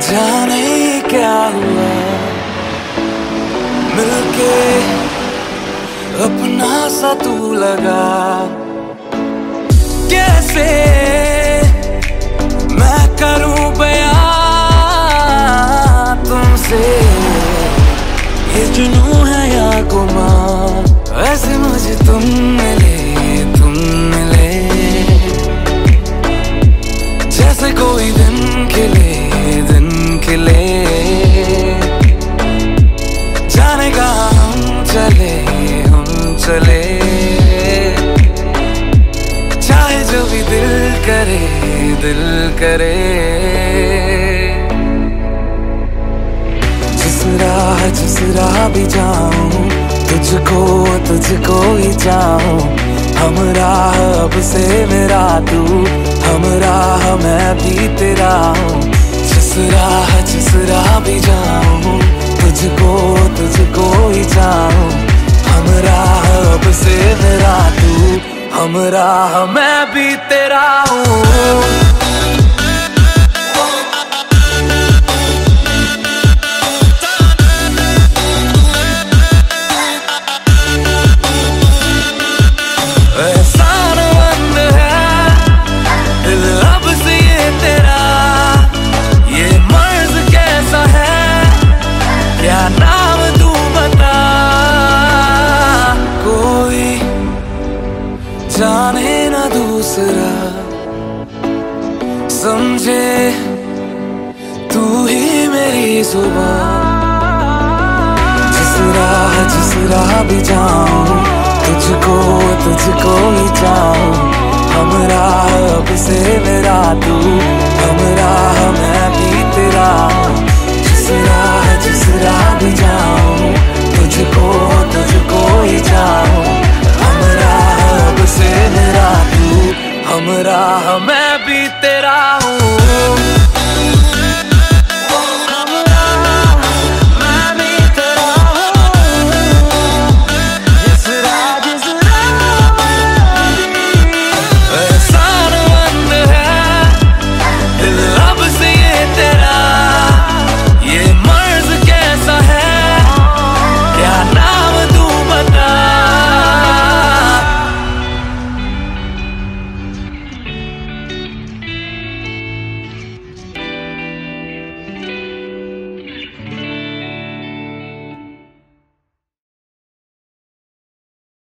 जाने क्या हुआ, मिलके अपना सा तू लगा। कैसे मैं करूं बयां तुमसे, ये जुनून है या गुमान, ऐसे मुझे तुम मिले जैसे कोई दिन खिले जाने का हम चले चाहे जो भी दिल करे जिस राह भी जाऊं तुझको ही चाहूं। हमराह अब से मेरा तू, हमराह मैं भी तेरा हूँ। जिस राह भी जाऊं तुझको ही चाहूं। हमराह अब से मेरा तू, हमराह मैं भी तेरा हूँ। नाम तू बता, कोई जाने ना दूसरा, समझे तू ही मेरी जुबान। जिस राह भी जाऊं तुझको ही चाहूं। हमराह अब से मेरा तू,